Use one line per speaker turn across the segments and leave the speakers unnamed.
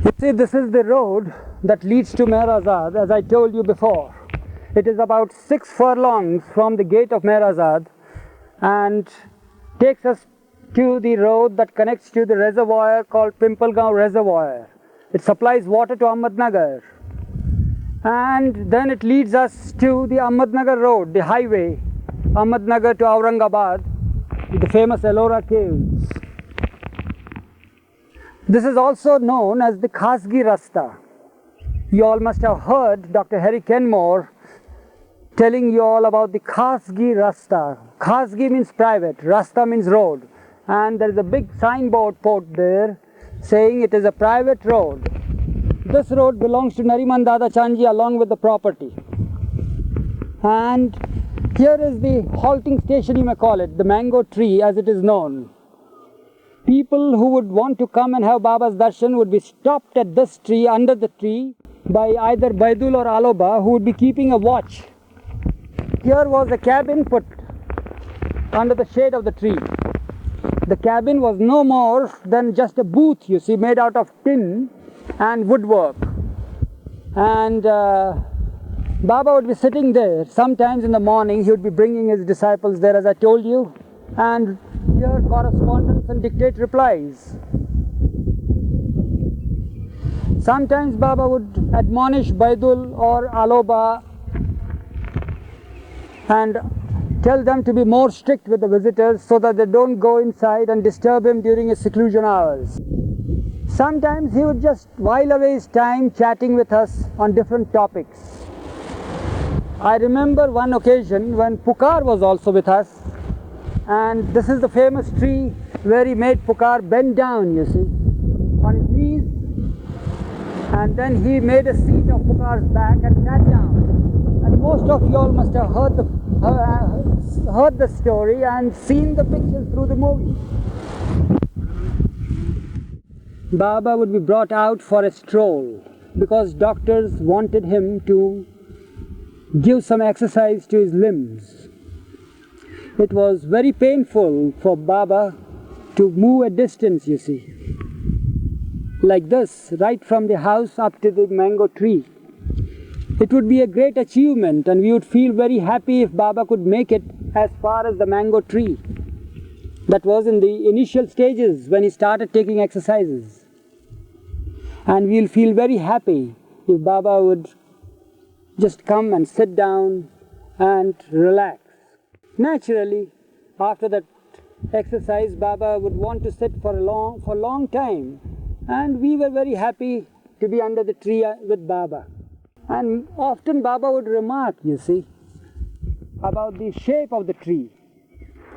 You see, this is the road that leads to Meherazad, as I told you before. It is about 6 furlongs from the gate of Meherazad and takes us to the road that connects to the reservoir called Pimpalgaon Reservoir. It supplies water to Ahmednagar. And then it leads us to the Ahmednagar road, the highway, Ahmednagar to Aurangabad, the famous Ellora caves. This is also known as the Khasgi Rasta. You all must have heard Dr. Harry Kenmore telling you all about the Khasgi Rasta. Khasgi means private, Rasta means road. And there is a big signboard put there saying it is a private road. This road belongs to Nariman Dada Chanji along with the property. And here is the halting station, you may call it, the mango tree as it is known. People who would want to come and have Baba's darshan would be stopped at this tree, under the tree, by either Baidul or Aloba, who would be keeping a watch. Here was a cabin put under the shade of the tree. The cabin was no more than just a booth, you see, made out of tin and woodwork. And Baba would be sitting there. Sometimes in the morning he would be bringing his disciples there, as I told you, and hear correspondence and dictate replies. Sometimes Baba would admonish Baidul or Aloba and tell them to be more strict with the visitors so that they don't go inside and disturb him during his seclusion hours. Sometimes he would just while away his time chatting with us on different topics. I remember one occasion when Pukar was also with us, and this is the famous tree where he made Pukar bend down, you see, on his knees, and then he made a seat of Pukar's back and sat down. And most of you all must have heard the story and seen the pictures through the movie. Baba would be brought out for a stroll because doctors wanted him to give some exercise to his limbs. It was very painful for Baba to move a distance, you see, like this, right from the house up to the mango tree. It would be a great achievement, and we would feel very happy if Baba could make it as far as the mango tree. That was in the initial stages when he started taking exercises. And we'll feel very happy if Baba would just come and sit down and relax. Naturally, after that exercise, Baba would want to sit for a long time, and we were very happy to be under the tree with Baba. And often Baba would remark, you see, about the shape of the tree,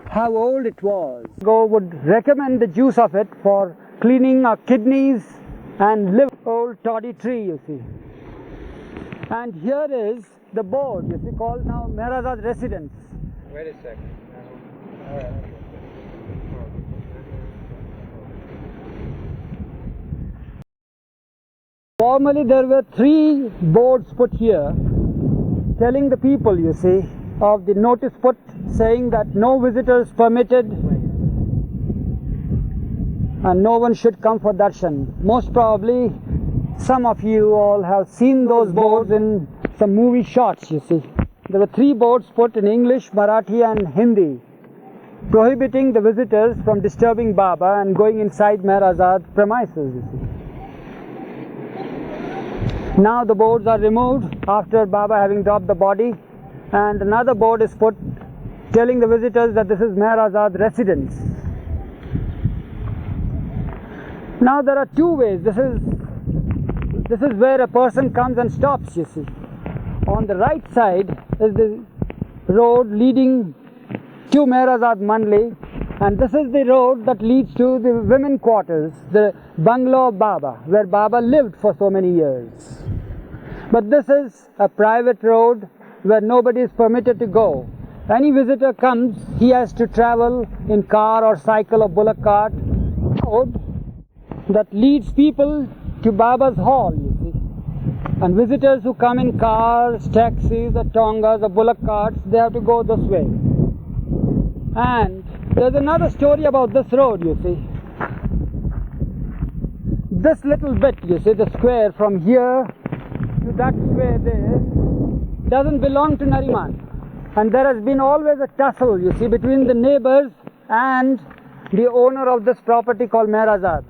how old it was. Go would recommend the juice of it for cleaning our kidneys and liver. Old toddy tree, you see. And here is the board, you see, called now Meherazad Residence.
Wait a second. All right.
Formerly there were 3 boards put here telling the people, you see, of the notice put saying that no visitors permitted and no one should come for darshan. Most probably some of you all have seen those boards in some movie shots, you see. There were 3 boards put in English, Marathi and Hindi prohibiting the visitors from disturbing Baba and going inside Meherazad premises, you see. Now the boards are removed after Baba having dropped the body, and another board is put telling the visitors that this is Meherazad Residence. Now there are 2 ways. This is where a person comes and stops, you see. On the right side is the road leading to Meherazad Manli, and this is the road that leads to the women quarters, the bungalow of Baba, where Baba lived for so many years. But this is a private road where nobody is permitted to go. Any visitor comes, he has to travel in car or cycle or bullock cart, road that leads people to Baba's hall, you see. And visitors who come in cars, taxis or tongas or bullock carts, they have to go this way. And there's another story about this road, you see. this little bit, you see, the square from here to that square there, doesn't belong to Nariman. And there has been always a tussle, you see, between the neighbors and the owner of this property called Meherazad.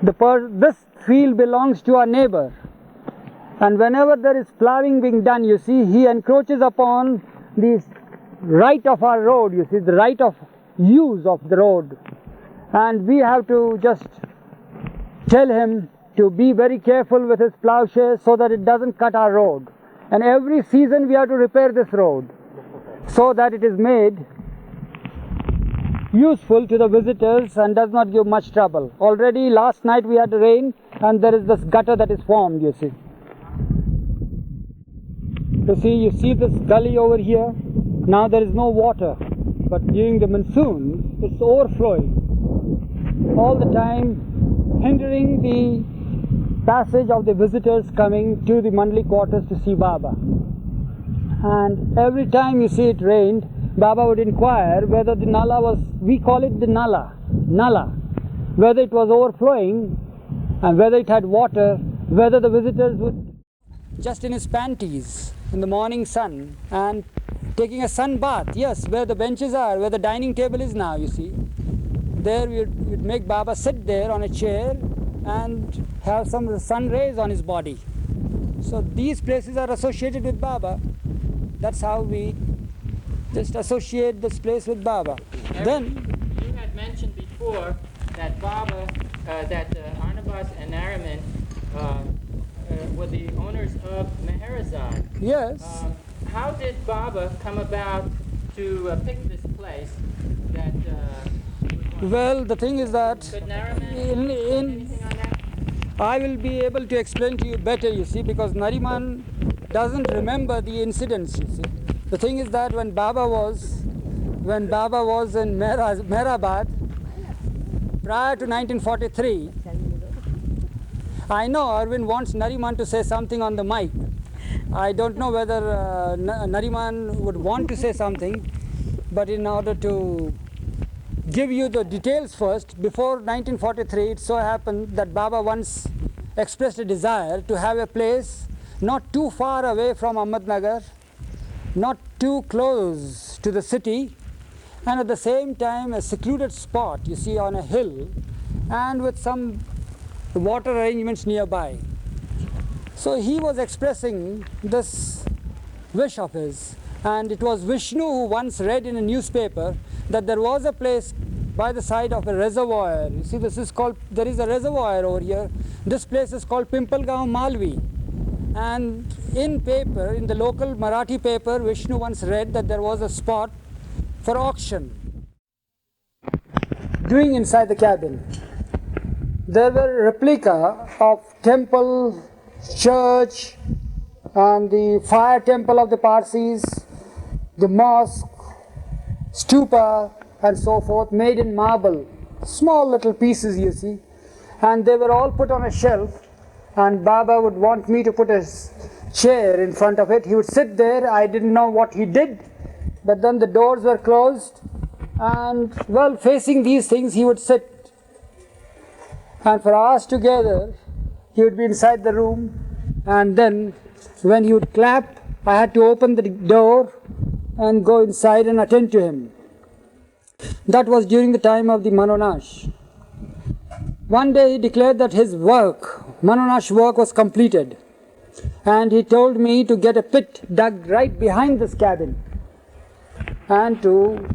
This field belongs to our neighbor. And whenever there is plowing being done, you see, he encroaches upon the right of our road, you see, the right of use of the road. And we have to just tell him to be very careful with his plowshare so that it doesn't cut our road. And every season we have to repair this road so that it is made useful to the visitors and does not give much trouble. Already last night we had rain and there is this gutter that is formed, you see. You see this gully over here. Now there is no water, but during the monsoon it's overflowing all the time, hindering the passage of the visitors coming to the Mandali quarters to see Baba. And every time you see it rained, Baba would inquire whether the nala was, we call it the nala, whether it was overflowing and whether it had water, whether the visitors would, just in his panties in the morning sun and taking a sun bath, yes, where the benches are, where the dining table is now, you see. There we'd make Baba sit there on a chair and have some sun rays on his body. So these places are associated with Baba. That's how we just associate this place with Baba.
Eric,
Then
you had mentioned before that Baba, that Arnabas and Nariman were the owners of Meherazad.
yes,
How did Baba come about to pick this place? That
well, the thing is that
could Nariman anything on that?
I will be able to explain to you better, you see, because Nariman doesn't remember the incidents, you see. The thing is that when Baba was in Meherabad, prior to 1943, I know Irwin wants Nariman to say something on the mic. I don't know whether Nariman would want to say something, but in order to give you the details first, before 1943 it so happened that Baba once expressed a desire to have a place not too far away from Ahmednagar, not too close to the city, and at the same time a secluded spot, you see, on a hill and with some water arrangements nearby. So he was expressing this wish of his, and it was Vishnu who once read in a newspaper that there was a place by the side of a reservoir. You see, there is a reservoir over here. This place is called Pimpalgaon Malvi. And in the local Marathi paper, Vishnu once read that there was a spot for auction doing inside the cabin. There were replica of temple, church, and the fire temple of the Parsis, the mosque, stupa, and so forth, made in marble, small little pieces, you see, and they were all put on a shelf, and Baba would want me to put a chair in front of it. He would sit there. I didn't know what he did, but then the doors were closed, and well, facing these things he would sit, and for hours together he would be inside the room, and then when he would clap, I had to open the door and go inside and attend to him. That was during the time of the Manonash. One day he declared that his work, Manonash work, was completed, and he told me to get a pit dug right behind this cabin and to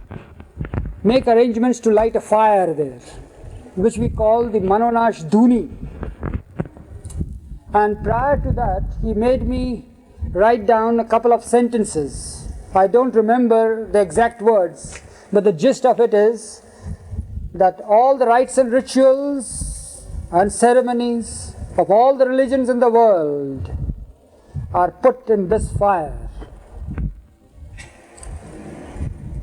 make arrangements to light a fire there, which we call the Manonash Duni. And prior to that, he made me write down a couple of sentences. I don't remember the exact words, but the gist of it is that all the rites and rituals and ceremonies of all the religions in the world are put in this fire.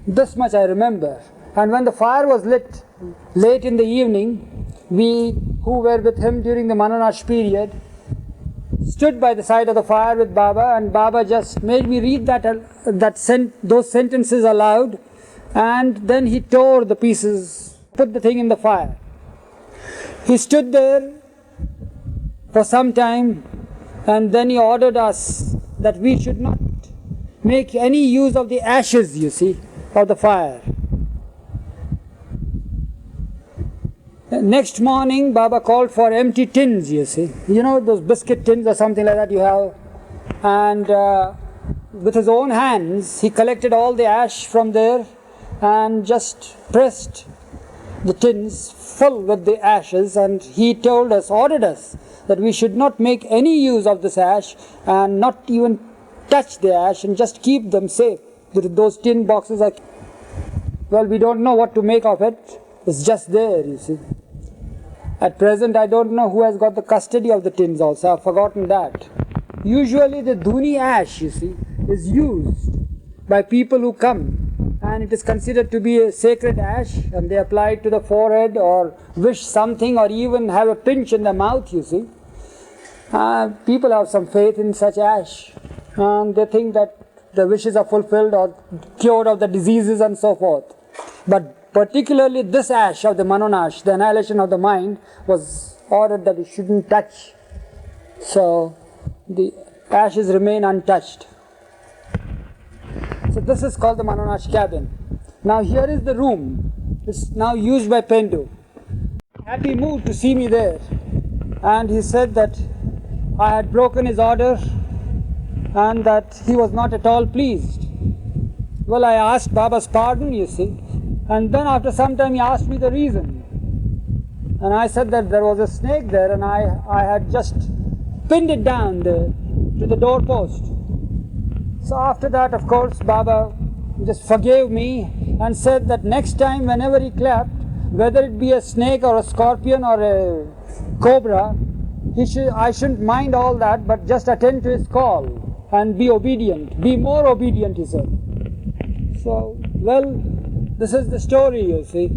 This much I remember. And when the fire was lit late in the evening, we who were with him during the Manonash period stood by the side of the fire with Baba, and Baba just made me read those sentences aloud, and then he tore the pieces, put the thing in the fire. He stood there for some time, and then he ordered us that we should not make any use of the ashes, you see, of the fire. Next morning, Baba called for empty tins, you see. You know those biscuit tins or something like that you have. And with his own hands, he collected all the ash from there and just pressed the tins full with the ashes, and he told us, ordered us, that we should not make any use of this ash and not even touch the ash and just keep them safe. Those tin boxes are, well, we don't know what to make of it. It's just there, you see. At present, I don't know who has got the custody of the tins also. I've forgotten that. Usually the Duni ash, you see, is used by people who come, and it is considered to be a sacred ash, and they apply it to the forehead or wish something or even have a pinch in the mouth, you see. People have some faith in such ash, and they think that the wishes are fulfilled or cured of the diseases and so forth. But particularly this ash of the Manonash, the annihilation of the mind, was ordered that it shouldn't touch. So the ashes remain untouched. So this is called the Manonash cabin. Now here is the room. It's now used by Pendu. Happy moved to see me there, and he said that I had broken his order and that he was not at all pleased. Well, I asked Baba's pardon, you see, and then after some time he asked me the reason. And I said that there was a snake there, and I had just pinned it down there to the doorpost. So after that, of course, Baba just forgave me and said that next time whenever he clapped, whether it be a snake or a scorpion or a cobra, I shouldn't mind all that, but just attend to his call and be obedient. Be more obedient, he said. So, well, this is the story, you see.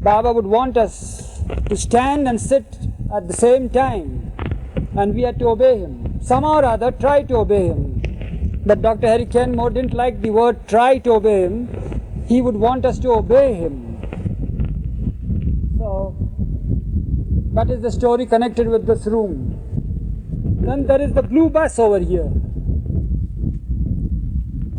Baba would want us to stand and sit at the same time, and we had to obey him. Somehow or other, try to obey him. But Dr. Harry Kenmore didn't like the word try to obey him. He would want us to obey him. So, that is the story connected with this room. Then there is the blue bus over here.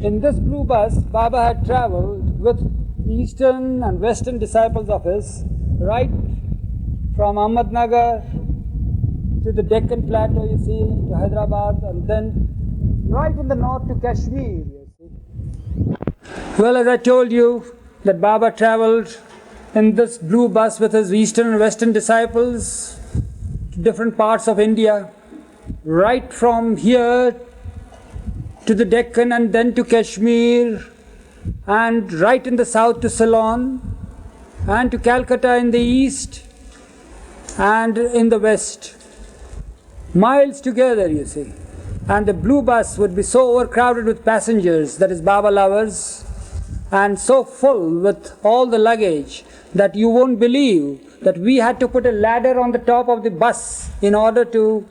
In this blue bus, Baba had traveled with Eastern and Western disciples of his, right from Ahmednagar to the Deccan Plateau, you see, to Hyderabad, and then right in the north to Kashmir, you see. Well, as I told you, that Baba traveled in this blue bus with his Eastern and Western disciples to different parts of India, right from here to the Deccan and then to Kashmir, and right in the south to Ceylon, and to Calcutta in the east and in the west. Miles together, you see. And the blue bus would be so overcrowded with passengers, that is Baba lovers, and so full with all the luggage that you won't believe that we had to put a ladder on the top of the bus in order to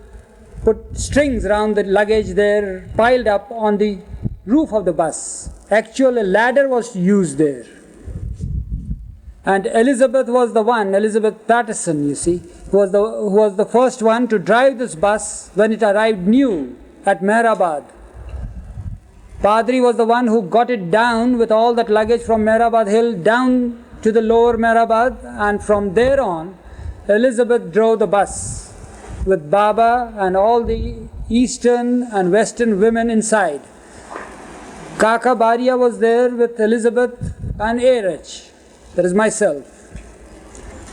put strings around the luggage there piled up on the roof of the bus. Actually, a ladder was used there. And Elizabeth was the one, Elizabeth Patterson, you see, who was the first one to drive this bus when it arrived new at Meherabad. Padri was the one who got it down with all that luggage from Meherabad Hill down to the lower Meherabad, and from there on, Elizabeth drove the bus with Baba and all the Eastern and Western women inside. Kaka Baria was there with Elizabeth and Eruch, that is myself.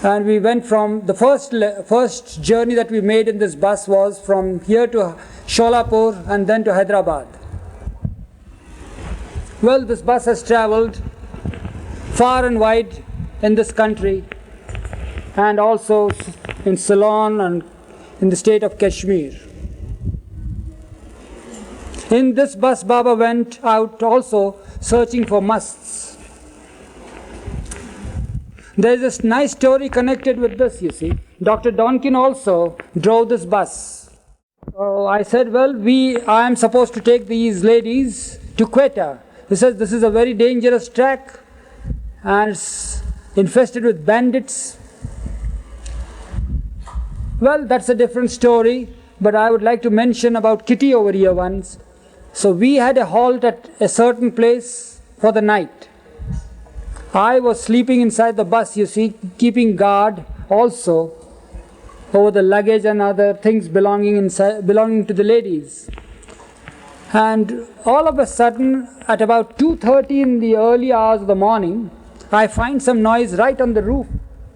And we went from, the first journey that we made in this bus was from here to Sholapur and then to Hyderabad. Well, this bus has travelled far and wide in this country, and also in Ceylon and in the state of Kashmir. In this bus, Baba went out also searching for musts. There is this nice story connected with this, you see. Dr. Donkin also drove this bus. So I said, well, I am supposed to take these ladies to Quetta. He says, this is a very dangerous track and it's infested with bandits. Well, that's a different story, but I would like to mention about Kitty over here once. So we had a halt at a certain place for the night. I was sleeping inside the bus, you see, keeping guard also over the luggage and other things belonging to the ladies. And all of a sudden, at about 2:30 in the early hours of the morning, I find some noise right on the roof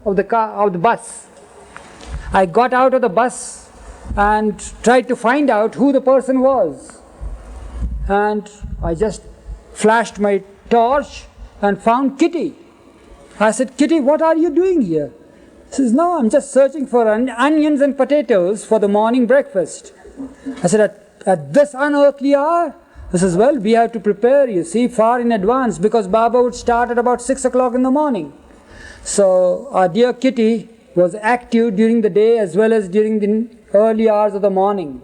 of the bus. I got out of the bus and tried to find out who the person was. And I just flashed my torch and found Kitty. I said, "Kitty, what are you doing here?" She says, "No, I'm just searching for onions and potatoes for the morning breakfast." I said, at this unearthly hour? He says, "Well, we have to prepare, you see, far in advance, because Baba would start at about 6 o'clock in the morning." So our dear Kitty was active during the day as well as during the early hours of the morning.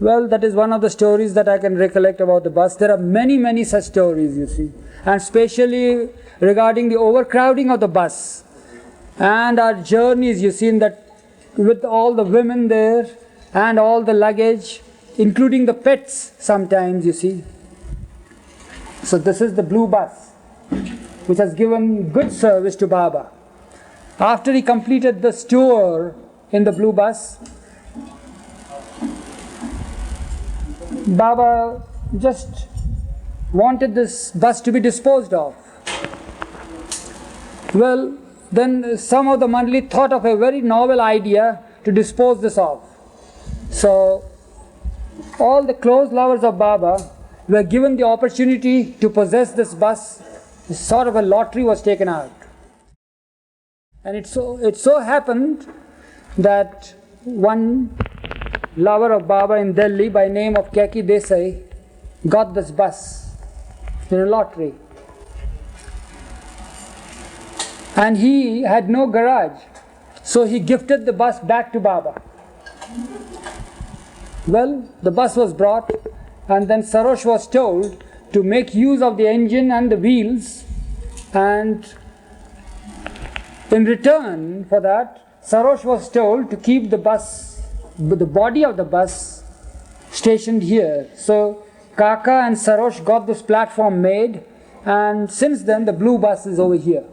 Well, that is one of the stories that I can recollect about the bus. There are many, many such stories, you see, and especially regarding the overcrowding of the bus and our journeys, you see, in that with all the women there and all the luggage, including the pets sometimes, you see. So this is the blue bus, which has given good service to Baba. After he completed this tour in the blue bus, Baba just wanted this bus to be disposed of. Well, then some of the mandali thought of a very novel idea to dispose this off. So all the close lovers of Baba were given the opportunity to possess this bus. Sort of a lottery was taken out. And it so happened that one lover of Baba in Delhi by name of Keki Desai got this bus in a lottery. And he had no garage, so he gifted the bus back to Baba. Well, the bus was brought, and then Sarosh was told to make use of the engine and the wheels, and in return for that, Sarosh was told to keep the body of the bus stationed here. So Kaka and Sarosh got this platform made, and since then the blue bus is over here.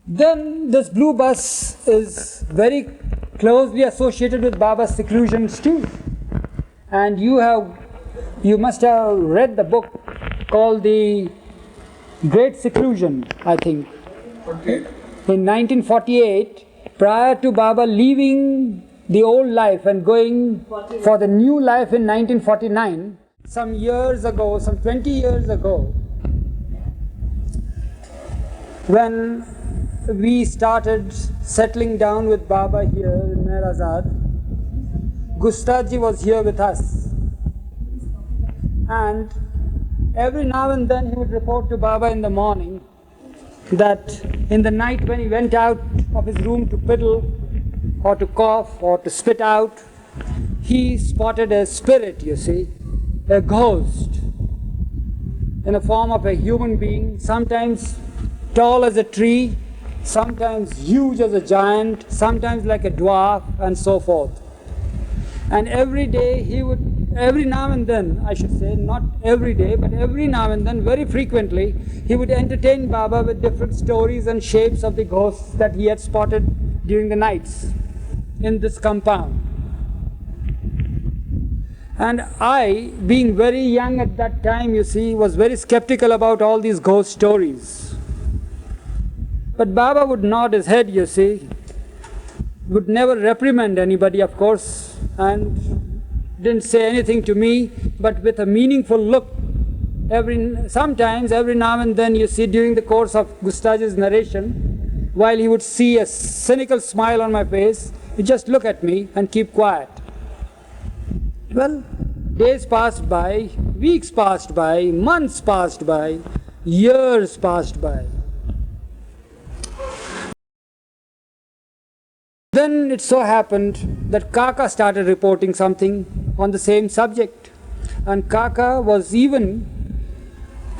Then this blue bus is very closely associated with Baba's seclusions too. And you must have read the book called The Great Seclusion, I think. Okay. In 1948, prior to Baba leaving the old life and going for the new life in 1949, some years ago, some 20 years ago, when we started settling down with Baba here in Meherazad, Gustaji was here with us. And every now and then he would report to Baba in the morning that in the night when he went out of his room to piddle or to cough or to spit out, he spotted a spirit, you see, a ghost in the form of a human being, sometimes tall as a tree, sometimes huge as a giant, sometimes like a dwarf, and so forth. And every day every now and then, I should say, not every day, but every now and then, very frequently, he would entertain Baba with different stories and shapes of the ghosts that he had spotted during the nights in this compound. And I, being very young at that time, you see, was very skeptical about all these ghost stories. But Baba would nod his head, you see, would never reprimand anybody, of course, and didn't say anything to me, but with a meaningful look. Sometimes, every now and then, you see, during the course of Gustaji's narration, while he would see a cynical smile on my face, he'd just look at me and keep quiet. Well, days passed by, weeks passed by, months passed by, years passed by. Then it so happened that Kaka started reporting something on the same subject. And Kaka was even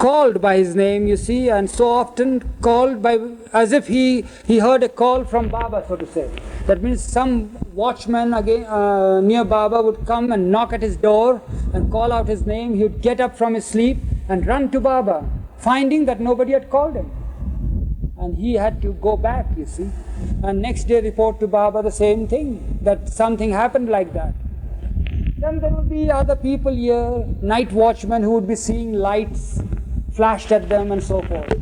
called by his name, you see, and so often called by, as if he heard a call from Baba, so to say. That means some watchman again near Baba would come and knock at his door and call out his name. He would get up from his sleep and run to Baba, finding that nobody had called him. And he had to go back, you see, and next day report to Baba the same thing, that something happened like that. Then there would be other people here, night watchmen, who would be seeing lights flashed at them and so forth.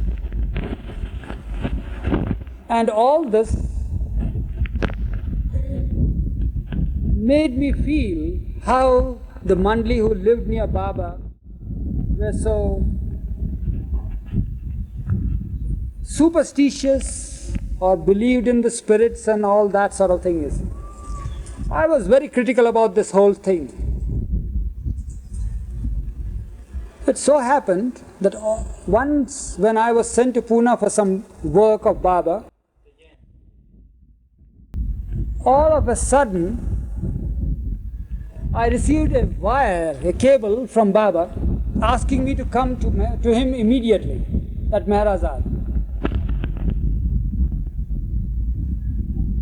And all this made me feel how the Mandli who lived near Baba were so superstitious or believed in the spirits and all that sort of thing. Is I was very critical about this whole thing. It so happened that once when I was sent to Pune for some work of Baba, all of a sudden I received a wire, a cable from Baba asking me to come to him immediately at Meherazad.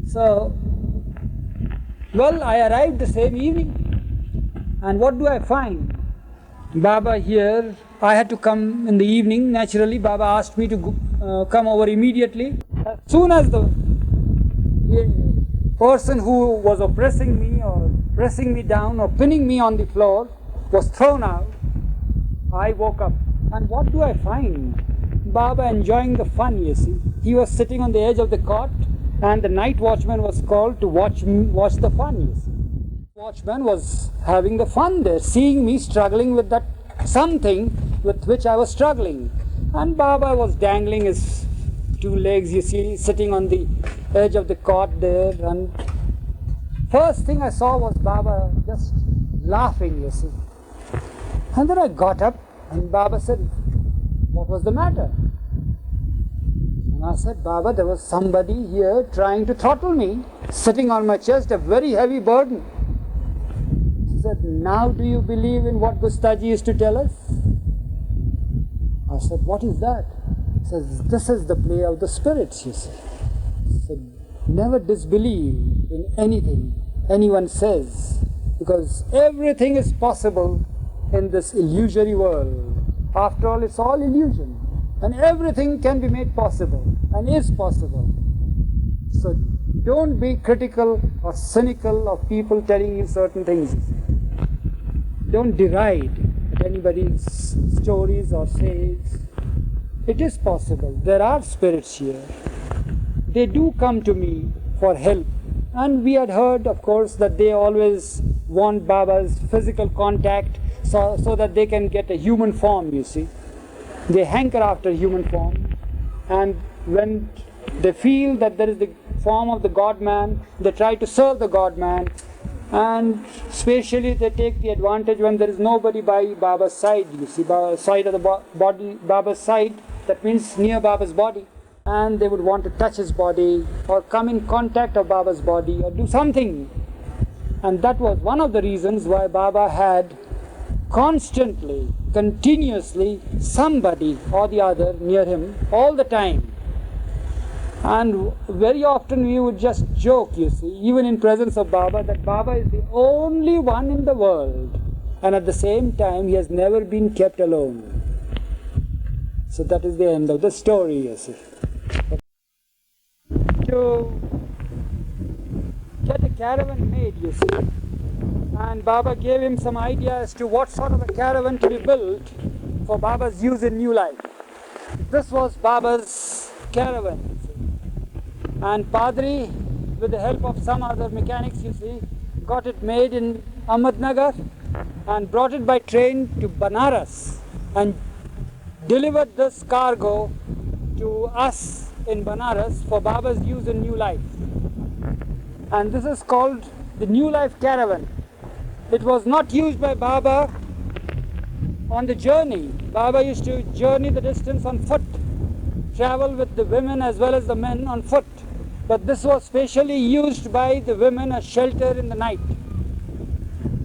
So, well, I arrived the same evening, and what do I find? Baba here, I had to come in the evening. Naturally, Baba asked me to come over immediately. As soon as the person who was oppressing me or pressing me down or pinning me on the floor was thrown out, I woke up. And what do I find? Baba enjoying the fun, you see. He was sitting on the edge of the cot, and the night watchman was called to watch the fun, you see. The watchman was having the fun there, seeing me struggling with that something with which I was struggling. And Baba was dangling his two legs, you see, sitting on the edge of the cot there. And first thing I saw was Baba just laughing, you see. And then I got up and Baba said, "What was the matter?" And I said, "Baba, there was somebody here trying to throttle me, sitting on my chest, a very heavy burden." He said, "Now do you believe in what Gustaji used to tell us?" I said, "What is that?" He says, "This is the play of the spirits, you see." He said, "Never disbelieve in anything anyone says, because everything is possible in this illusory world. After all, it's all illusion. And everything can be made possible and is possible. So don't be critical or cynical of people telling you certain things. Don't deride at anybody's stories or says. It is possible. There are spirits here. They do come to me for help. And we had heard, of course, that they always want Baba's physical contact so that they can get a human form, you see. They hanker after human form, and when they feel that there is the form of the God-man, they try to serve the God-man, and especially they take the advantage when there is nobody by Baba's side, you see, side of the body, Baba's side, that means near Baba's body, and they would want to touch his body or come in contact of Baba's body or do something. And that was one of the reasons why Baba had constantly, continuously, somebody or the other near him all the time. And very often we would just joke, you see, even in presence of Baba, that Baba is the only one in the world, and at the same time he has never been kept alone. So that is the end of the story, you see. To get a caravan made, you see, and Baba gave him some idea as to what sort of a caravan to be built for Baba's use in New Life. This was Baba's caravan, you see. And Padri, with the help of some other mechanics, you see, got it made in Ahmednagar and brought it by train to Banaras and delivered this cargo to us in Banaras for Baba's use in New Life. And this is called the New Life Caravan. It was not used by Baba on the journey. Baba used to journey the distance on foot, travel with the women as well as the men on foot. But this was specially used by the women as shelter in the night.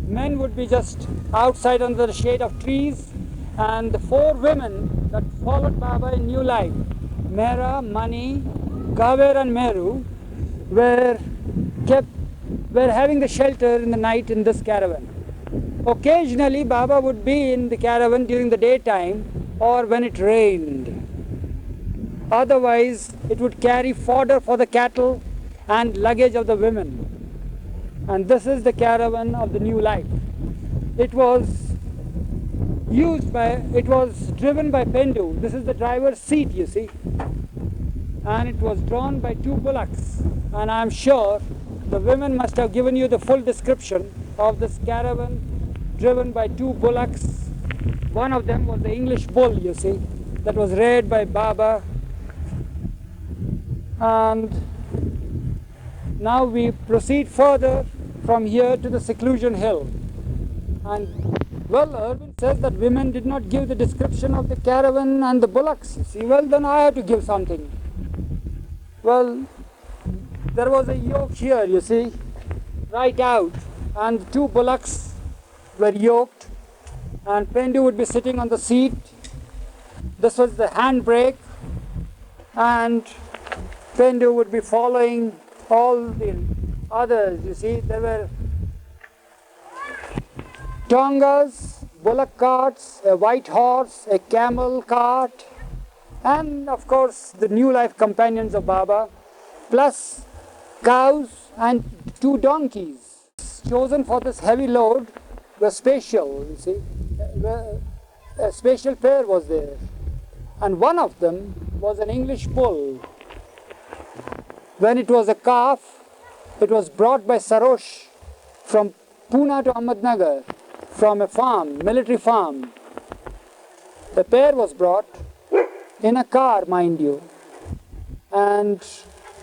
Men would be just outside under the shade of trees, and the 4 women that followed Baba in new life. Mera, Mani, Kaver and Meru were having the shelter in the night in this caravan. Occasionally Baba would be in the caravan during the daytime or when it rained. Otherwise it would carry fodder for the cattle and luggage of the women. And this is the caravan of the new life. It was driven by Pendu. This is the driver's seat, you see. And it was drawn by 2 bullocks. And I'm sure the women must have given you the full description of this caravan driven by 2 bullocks. One of them was the English bull, you see, that was reared by Baba. And now we proceed further from here to the seclusion hill. And well, Irwin says that women did not give the description of the caravan and the bullocks. You see, well, then I have to give something. Well, there was a yoke here, you see, right out, and 2 bullocks were yoked, and Pendu would be sitting on the seat. This was the handbrake, and Pendu would be following all the others, you see. There were tongas, bullock carts, a white horse, a camel cart, and of course the new life companions of Baba, plus cows and 2 donkeys. Chosen for this heavy load were special, you see. A special pair was there, and one of them was an English bull. When it was a calf, it was brought by Sarosh from Pune to Ahmednagar, from a farm, military farm. The pair was brought in a car, mind you, and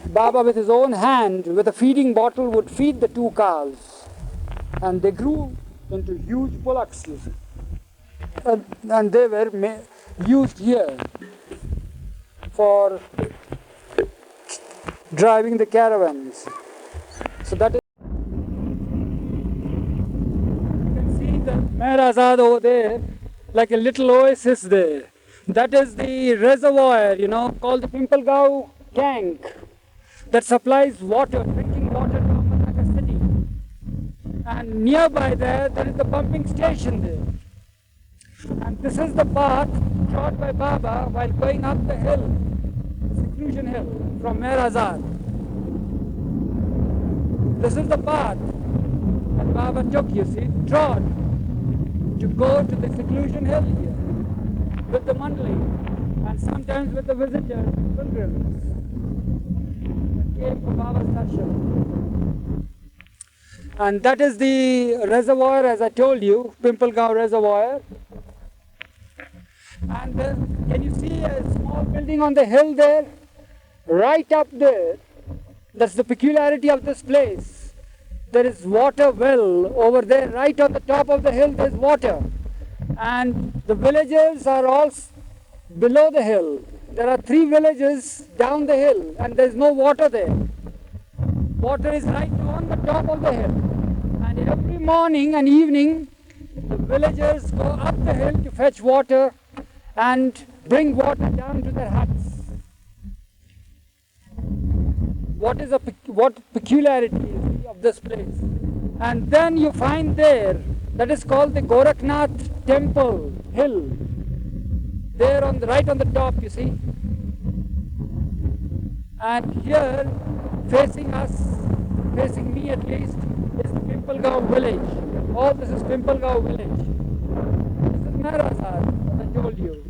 Baba with his own hand, with a feeding bottle, would feed the 2 cows, and they grew into huge bullocks, you see. And they were used here for driving the caravans. So that is, you can see the Meherazad over there, like a little oasis there. That is the reservoir, you know, called the Pimpalgaon tank, that supplies water, drinking water to Ahmednagar city. And nearby there is the pumping station there. And this is the path trod by Baba while going up the hill, the seclusion hill, from Meherazad. This is the path that Baba took, you see, trod to go to the seclusion hill here with the mandali, and sometimes with the visitors, pilgrims that came for Baba's darshan. And that is the reservoir, as I told you, Pimpalgaon reservoir. And can you see a small building on the hill there? Right up there, that's the peculiarity of this place. There is water well over there, right on the top of the hill there's water. And the villages are all below the hill. There are 3 villages down the hill, and there's no water there. Water is right on the top of the hill. And every morning and evening, the villagers go up the hill to fetch water and bring water down to their huts. What peculiarity of this place? And then you find there, that is called the Gorakhnath temple hill. There on the right on the top, you see. And here, facing us, facing me at least, is the Pimpalgaon village. All this is Pimpalgaon village. This is Meherazad, as I told you.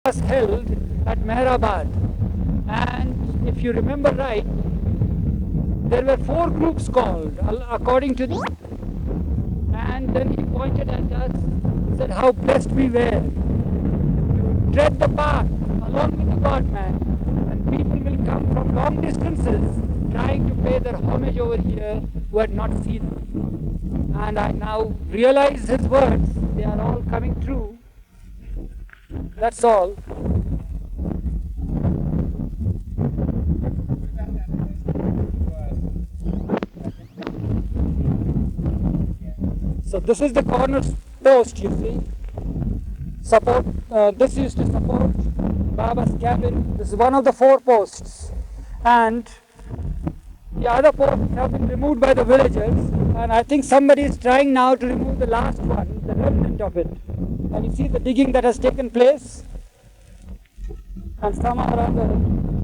was held at Meherabad. And if you remember right, there were 4 groups called according to the. And then he pointed at us, said how blessed we were to tread the path along with the God-man. And people will come from long distances trying to pay their homage over here who had not seen him. And I now realize his words, they are all coming true. That's all. So this is the corner post, you see. Support. This used to support Baba's cabin. This is one of the 4 posts, and the other posts have been removed by the villagers. And I think somebody is trying now to remove the last one, the remnant of it. And you see the digging that has taken place. And some or other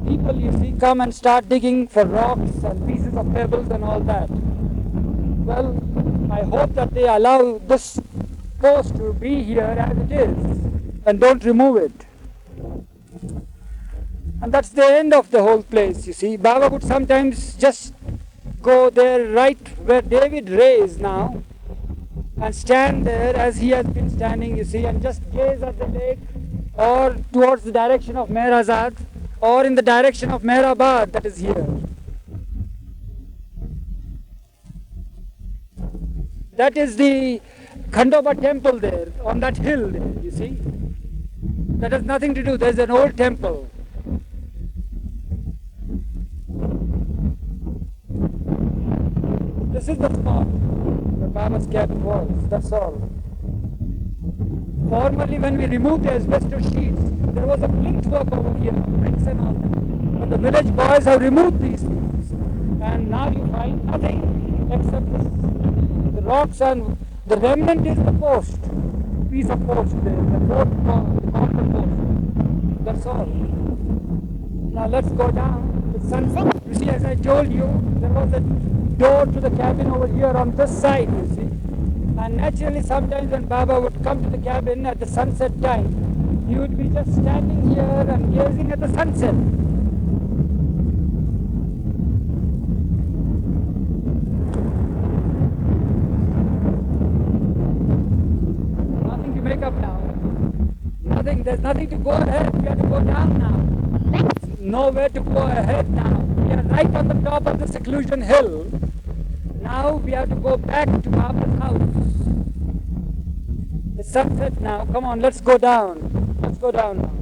people, you see, come and start digging for rocks and pieces of pebbles and all that. Well, I hope that they allow this post to be here as it is and don't remove it. And that's the end of the whole place, you see. Baba would sometimes just go there right where David Ray is now and stand there as he has been standing, you see, and just gaze at the lake or towards the direction of Meherazad or in the direction of Meherabad that is here. That is the Khandoba temple there, on that hill there, you see. That has nothing to do, there's an old temple. This is the spot where Baba's cabin was, that's all. Formerly when we removed the asbestos sheets, there was a plinth work over here, bricks and all that. But the village boys have removed these things. And now you find nothing except the rocks, and the remnant is the post, piece of post there, the corner post. That's all. Now let's go down to sunset. You see, as I told you, there was a door to the cabin over here on this side, you see. And naturally, sometimes when Baba would come to the cabin at the sunset time, he would be just standing here and gazing at the sunset. Nothing to make up now. Nothing, there's nothing to go ahead, we have to go down now. Nowhere to go ahead now. We are right on the top of the seclusion hill. Now we have to go back to Baba's house. It's sunset now. Come on, let's go down. Let's go down now.